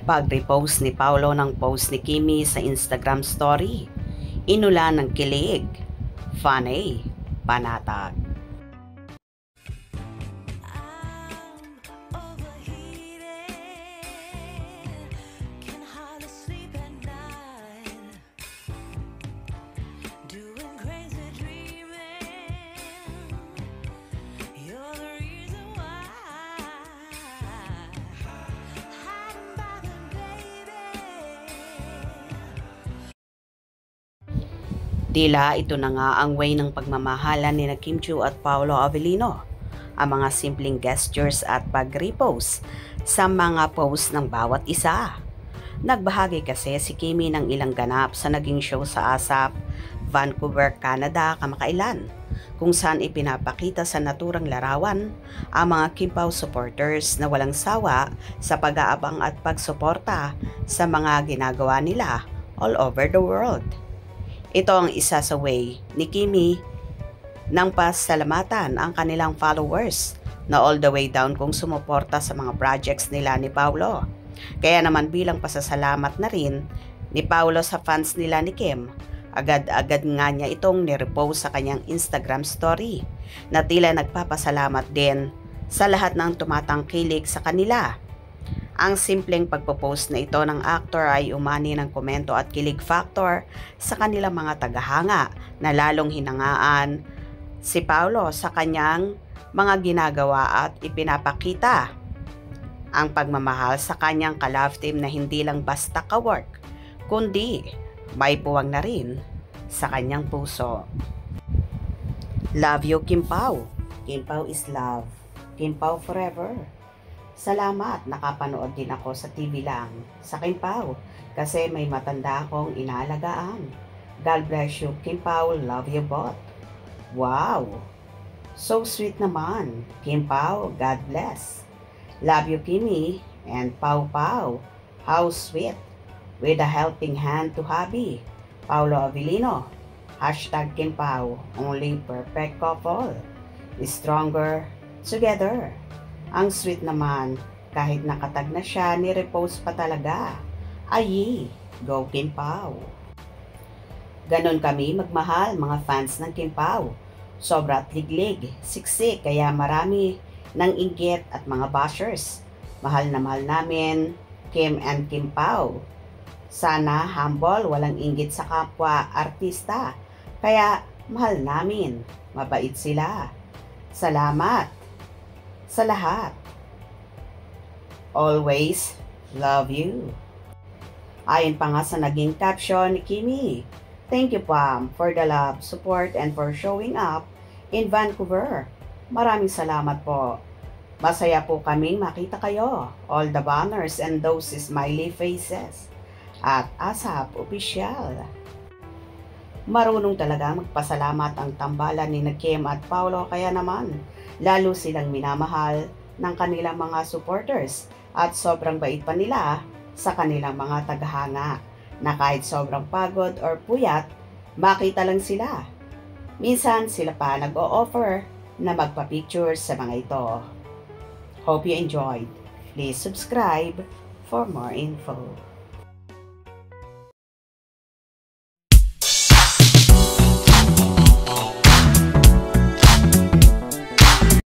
Pag-repost ni Paolo ng post ni Kimi sa Instagram story, inulan ng kilig, funny, panatag. Tila ito na nga ang way ng pagmamahalan ni Kim Chiu at Paolo Avellino, ang mga simpleng gestures at pag-repost sa mga post ng bawat isa. Nagbahagi kasi si Kimi ng ilang ganap sa naging show sa ASAP, Vancouver, Canada kamakailan, kung saan ipinapakita sa naturang larawan ang mga Kim Pao supporters na walang sawa sa pag-aabang at pagsuporta sa mga ginagawa nila all over the world. Ito ang isa sa way ni Kimi nang pasalamatan ang kanilang followers na all the way down kung sumuporta sa mga projects nila ni Paolo. Kaya naman bilang pasasalamat na rin ni Paolo sa fans nila ni Kim, agad-agad nga niya itong nirepost sa kanyang Instagram story na tila nagpapasalamat din sa lahat ng tumatangkilik sa kanila. Ang simpleng pagpo-post na ito ng aktor ay umani ng komento at kilig factor sa kanilang mga tagahanga na lalong hinangaan si Paolo sa kanyang mga ginagawa at ipinapakita ang pagmamahal sa kanyang ka-love team na hindi lang basta ka-work, kundi may buwang na rin sa kanyang puso. Love you, Kim Pao. Kim Pao is love. Kim Pao forever. Salamat, nakapanood din ako sa TV lang sa Kim Pao kasi may matanda akong inaalagaan. God bless you, Kim Pao. Love you both. Wow! So sweet naman. Kim Pao, God bless. Love you, Kimi and Pao Pao. How sweet. With a helping hand to hubby. Paolo Avellino. Hashtag Kim Pao. Only perfect couple. Stronger together. Ang sweet naman, kahit nakatag na siya, ni-repost pa talaga. Ayi, go Kim Pao. Ganon kami magmahal mga fans ng Kim Pao. Sobra at liglig, siksik, kaya marami ng inggit at mga bashers. Mahal na mahal namin Kim and Kim Pao. Sana humble, walang inggit sa kapwa artista. Kaya mahal namin, mabait sila. Salamat sa lahat. Always love you. Ayon pa nga sa naging caption ni Kimi, thank you Pam for the love, support, and for showing up in Vancouver. Maraming salamat po. Masaya po kaming makita kayo. All the banners and those smiley faces. At ASAP Official. Marunong talaga magpasalamat ang tambalan ni Kim at Paolo, kaya naman lalo silang minamahal ng kanilang mga supporters at sobrang bait pa nila sa kanilang mga tagahanga na kahit sobrang pagod or puyat, makita lang sila. Minsan sila pa nag-o-offer na magpa-picture sa mga ito. Hope you enjoyed. Please subscribe for more info.